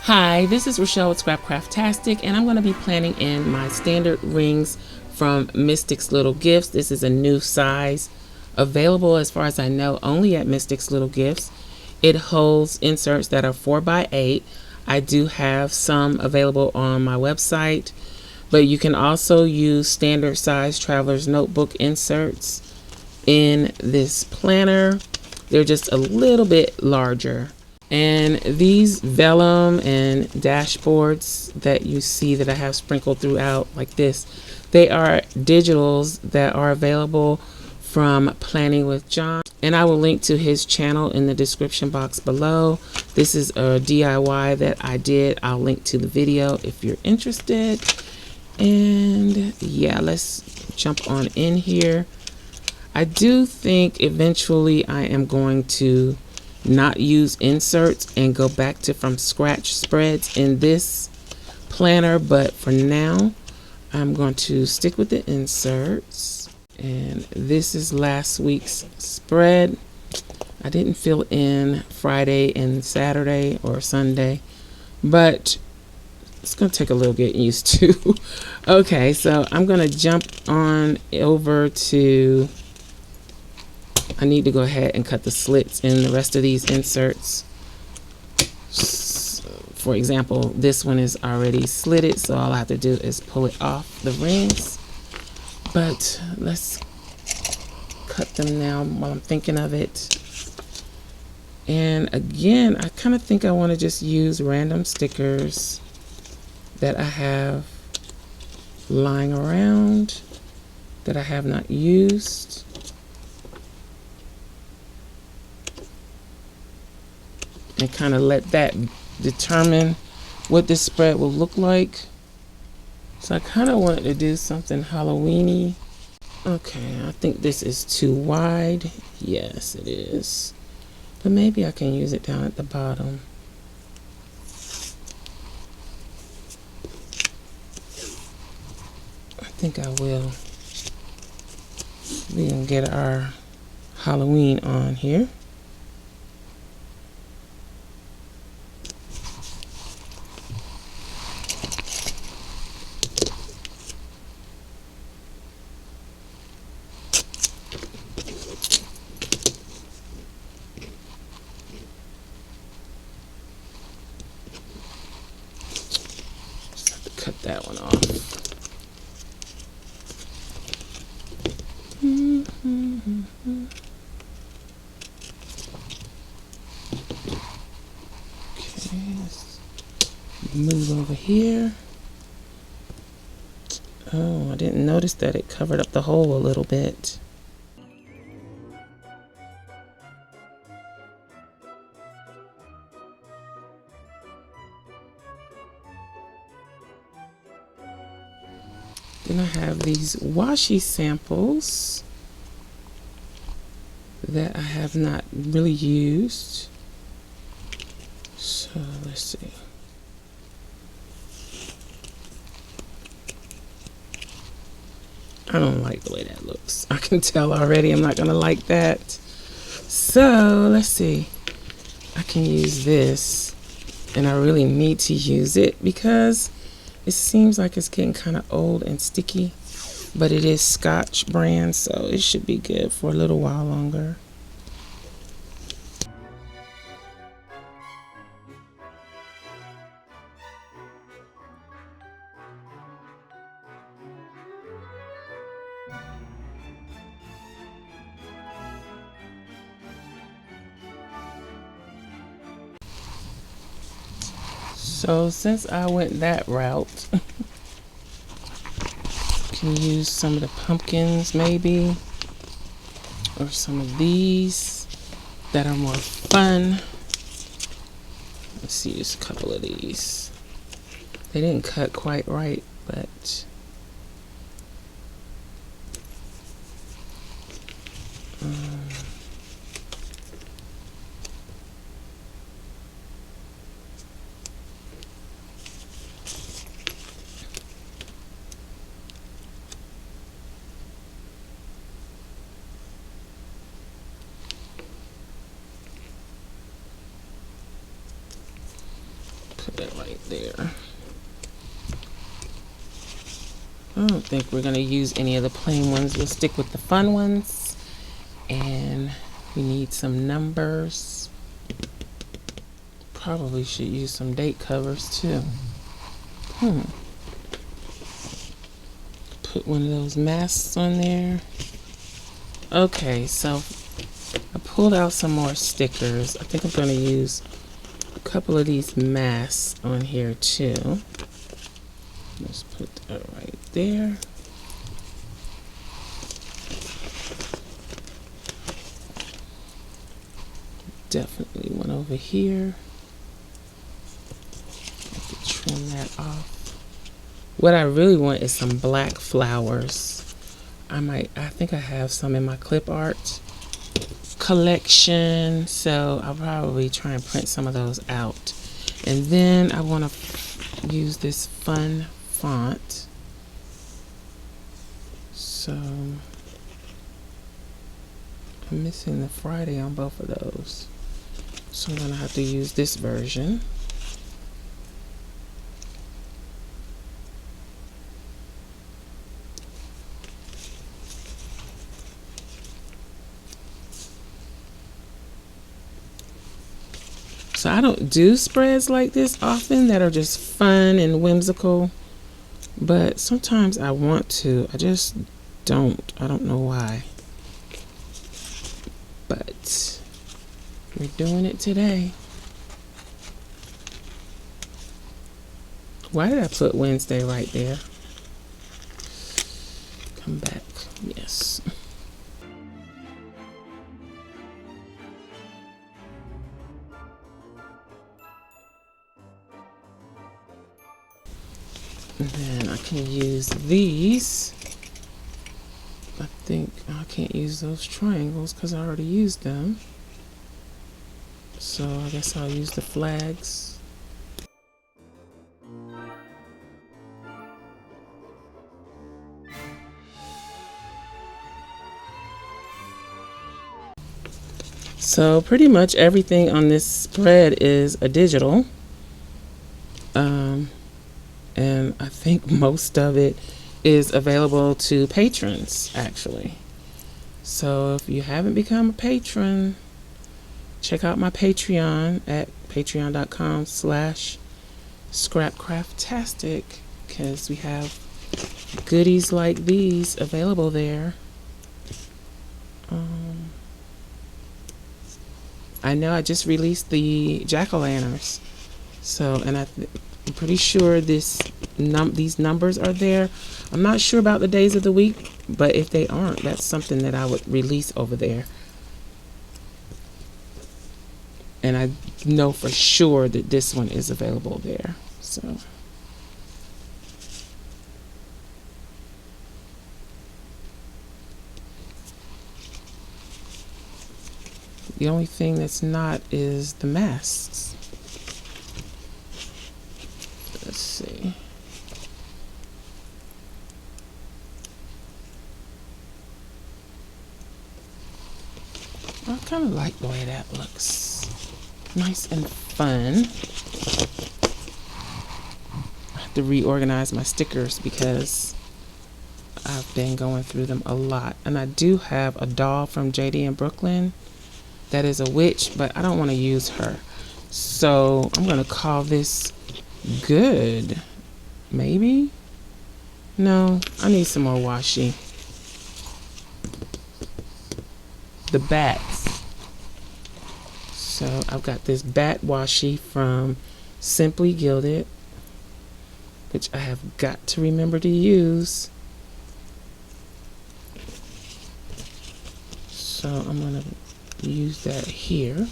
Hi, this is Rachelle with Scrapcraftastic, and I'm going to be planning in my standard rings from Mystic's Little Gifts. This is a new size available, as far as I know, only at Mystic's Little Gifts. It holds inserts that are 4x8. I do have some available on my website, but you can also use standard size Traveler's Notebook inserts in this planner. They're just a little bit larger. And these vellum and dashboards that you see that I have sprinkled throughout like this, they are digitals that are available from Planning with John. And I will link to his channel in the description box below. This is a DIY that I did. I'll link to the video if you're interested. And yeah, let's jump on in here. I do think eventually I am going to not use inserts and go back to from scratch spreads in this planner, but for now I'm going to stick with the inserts. And this is last week's spread. I didn't fill in Friday and Saturday or Sunday, but it's going to take a little getting used to. Okay, so I'm going to jump on over to, I need to go ahead and cut the slits in the rest of these inserts. For example, this one is already slitted, so all I have to do is pull it off the rings. But let's cut them now while I'm thinking of it. And again, I kind of think I want to just use random stickers that I have lying around that I have not used. And kind of let that determine what this spread will look like. So I kind of wanted to do something Halloween-y. Okay, I think this is too wide. Yes, it is. But maybe I can use it down at the bottom. I think I will. We can get our Halloween on here. Cut that one off. Okay, let's move over here. Oh, I didn't notice that it covered up the hole a little bit. Then I have these washi samples that I have not really used. So let's see. I don't like the way that looks. I can tell already I'm not gonna like that. So let's see. I can use this, and I really need to use it because it seems like it's getting kind of old and sticky, but it is Scotch brand, so it should be good for a little while longer. So since I went that route, I can use some of the pumpkins maybe, or some of these that are more fun. Let's see, just a couple of these. They didn't cut quite right, but put that right there. I don't think we're going to use any of the plain ones. We'll stick with the fun ones. And we need some numbers. Probably should use some date covers too. Put one of those masks on there. Okay, so I pulled out some more stickers. I think I'm going to use a couple of these masks on here too. Let's put that right there. Definitely one over here. I can trim that off. What I really want is some black flowers. I think I have some in my clip art collection, so I'll probably try and print some of those out. And then I want to use this fun font. So I'm missing the Friday on both of those. So I'm going to have to use this version. So I don't do spreads like this often that are just fun and whimsical, but sometimes I want to. I just don't. I don't know why. But we're doing it today. Why did I put Wednesday right there? Come back. Yes. And then I can use these. I think I can't use those triangles because I already used them. So I guess I'll use the flags. So pretty much everything on this spread is a digital. And I think most of it is available to patrons, actually. So if you haven't become a patron, check out my Patreon at patreon.com/Scrapcraftastic, because we have goodies like these available there. I know I just released the jack-o'-lanterns, so I'm pretty sure these numbers are there. I'm not sure about the days of the week, but if they aren't, that's something that I would release over there. And I know for sure that this one is available there. So the only thing that's not is the masks. Let's see. I kind of like the way that looks. Nice and fun. I have to reorganize my stickers because I've been going through them a lot. And I do have a doll from JD in Brooklyn that is a witch, but I don't want to use her. So I'm going to call this good. Maybe? No, I need some more washi. The bats. So I've got this bat washi from Simply Gilded, which I have got to remember to use. So I'm going to use that here.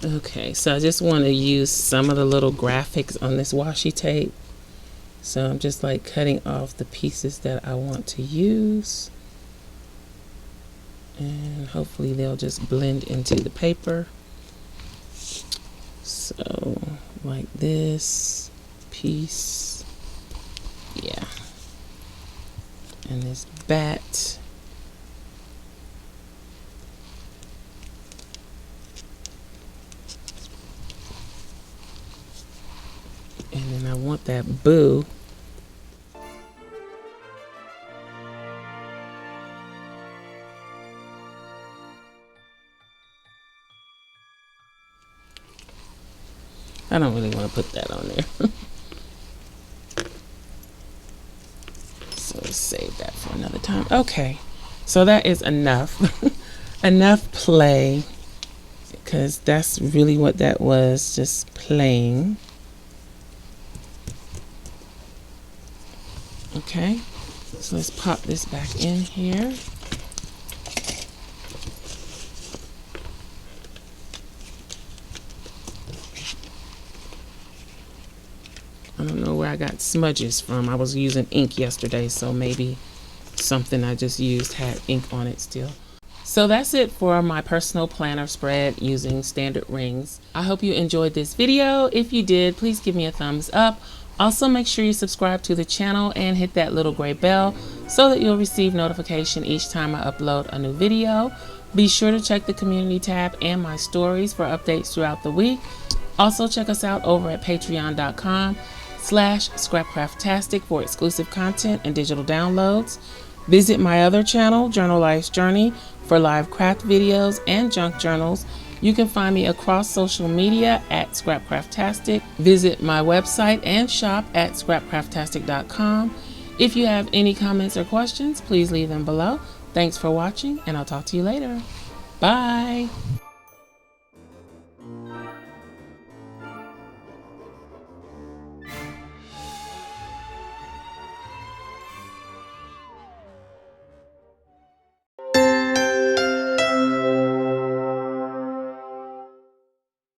Okay, so I just want to use some of the little graphics on this washi tape. So I'm just like cutting off the pieces that I want to use. And hopefully they'll just blend into the paper. So like this piece, yeah, and this bat, and then I want that boo. I don't really want to put that on there. So let's save that for another time. Okay, so that is enough. Enough play, because that's really what that was, just playing. Okay, so let's pop this back in here. I don't know where I got smudges from. I was using ink yesterday, so maybe something I just used had ink on it still. So that's it for my personal planner spread using standard rings. I hope you enjoyed this video. If you did, please give me a thumbs up. Also, make sure you subscribe to the channel and hit that little gray bell so that you'll receive notification each time I upload a new video. Be sure to check the community tab and my stories for updates throughout the week. Also, check us out over at patreon.com/Scrapcraftastic for exclusive content and digital downloads. Visit my other channel, Journal Life's Journey, for live craft videos and junk journals. You can find me across social media at Scrapcraftastic. Visit my website and shop at Scrapcraftastic.com. If you have any comments or questions, please leave them below. Thanks for watching, and I'll talk to you later. Bye.